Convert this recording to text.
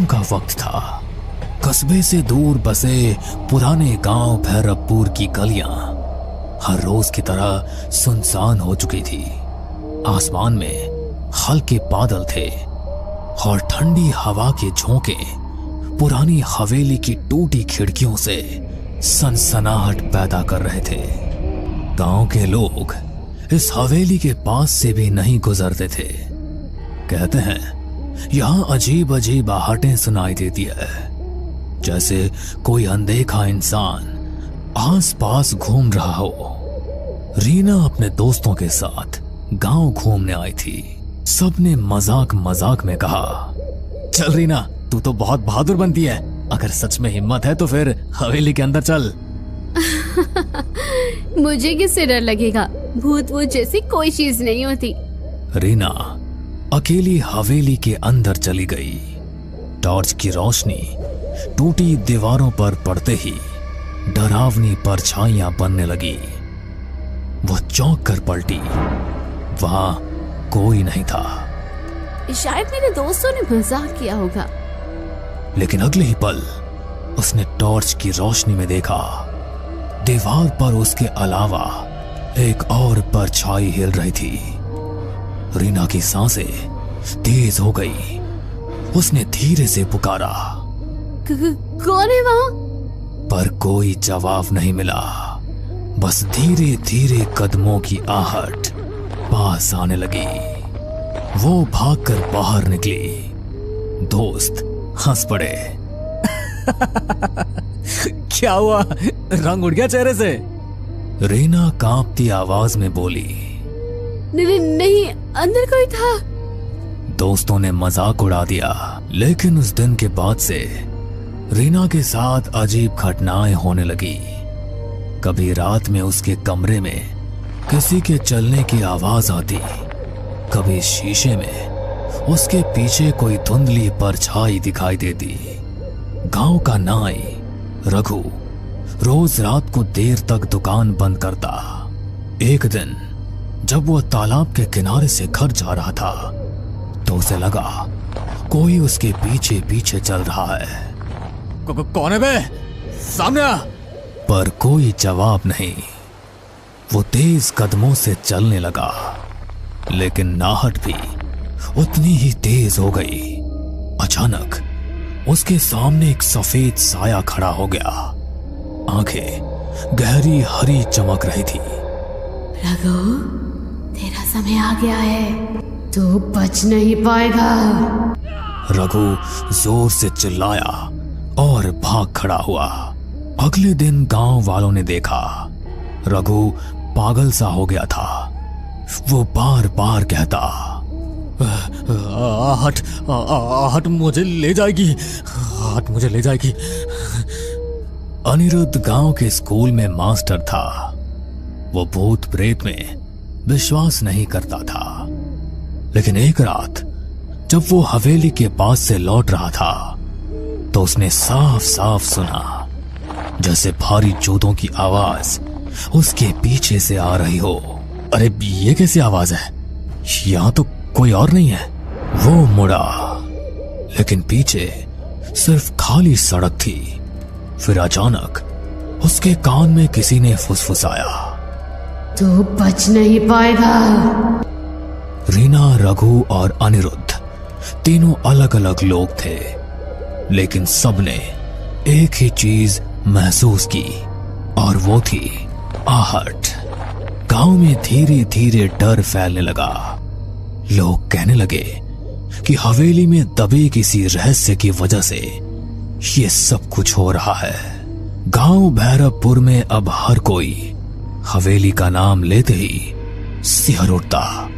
शाम का वक्त था। कस्बे से दूर बसे पुराने गांव भैरवपुर की गलियां हर रोज की तरह सुनसान हो चुकी थी। आसमान में हल्के बादल थे और ठंडी हवा के झोंके पुरानी हवेली की टूटी खिड़कियों से सनसनाहट पैदा कर रहे थे। गांव के लोग इस हवेली के पास से भी नहीं गुजरते थे। कहते हैं यहां अजीब अजीब आहटें सुनाई देती है, जैसे कोई अनदेखा इंसान आस पास घूम रहा हो। रीना अपने दोस्तों के साथ गांव घूमने आई थी। सबने मजाक मजाक में कहा, चल रीना, तू तो बहुत बहादुर बनती है। अगर सच में हिम्मत है तो फिर हवेली के अंदर चल। मुझे किससे डर लगेगा? भूत वूत जैसी कोई चीज नहीं होती। रीना अकेली हवेली के अंदर चली गई। टॉर्च की रोशनी टूटी दीवारों पर पड़ते ही डरावनी परछाइयां बनने लगी। वो चौंक कर पलटी। वहां कोई नहीं था। शायद मेरे दोस्तों ने मजाक किया होगा। लेकिन अगले ही पल उसने टॉर्च की रोशनी में देखा, दीवार पर उसके अलावा एक और परछाई हिल रही थी। रीना की सांसें तेज हो गई। उसने धीरे से पुकारा, कौन है वहां? पर कोई जवाब नहीं मिला। बस धीरे धीरे कदमों की आहट पास आने लगी। वो भागकर बाहर निकली। दोस्त हंस पड़े। क्या हुआ? रंग उड़ गया चेहरे से? रीना कांपती आवाज में बोली, नहीं, अंदर कोई था। दोस्तों ने मजाक उड़ा दिया। लेकिन उस दिन के बाद से रीना के साथ अजीब घटनाएं होने लगी। कभी रात में उसके कमरे में किसी के चलने की आवाज आती, कभी शीशे में उसके पीछे कोई धुंधली परछाई दिखाई देती। गांव का नाई रघु रोज रात को देर तक दुकान बंद करता। एक दिन जब वह तालाब के किनारे से घर जा रहा था तो उसे लगा कोई उसके पीछे पीछे चल रहा है। कौन है बे? सामने आ। पर कोई जवाब नहीं। वो तेज कदमों से चलने लगा, लेकिन नाहट भी उतनी ही तेज हो गई। अचानक उसके सामने एक सफेद साया खड़ा हो गया। आंखें गहरी हरी चमक रही थी। रघु, तेरा समय आ गया है, तू बच नहीं पाएगा। रघु जोर से चिल्लाया और भाग खड़ा हुआ। अगले दिन गांव वालों ने देखा रघु पागल सा हो गया था। वो बार बार कहता, आहट मुझे ले जाएगी, आहट मुझे ले जाएगी। अनिरुद्ध गांव के स्कूल में मास्टर था। वो भूत प्रेत में विश्वास नहीं करता था। लेकिन एक रात जब वो हवेली के पास से लौट रहा था तो उसने साफ साफ सुना जैसे भारी जूतों की आवाज उसके पीछे से आ रही हो। अरे ये कैसी आवाज है? यहां तो कोई और नहीं है। वो मुड़ा, लेकिन पीछे सिर्फ खाली सड़क थी। फिर अचानक उसके कान में किसी ने फुसफुसाया, तू बच नहीं पाएगा। रीना, रघु और अनिरुद्ध तीनों अलग अलग लोग थे, लेकिन सबने एक ही चीज महसूस की और वो थी आहट। गांव में धीरे धीरे डर फैलने लगा। लोग कहने लगे कि हवेली में दबे किसी रहस्य की वजह से ये सब कुछ हो रहा है। गांव भैरवपुर में अब हर कोई हवेली का नाम लेते ही सिहर उठता।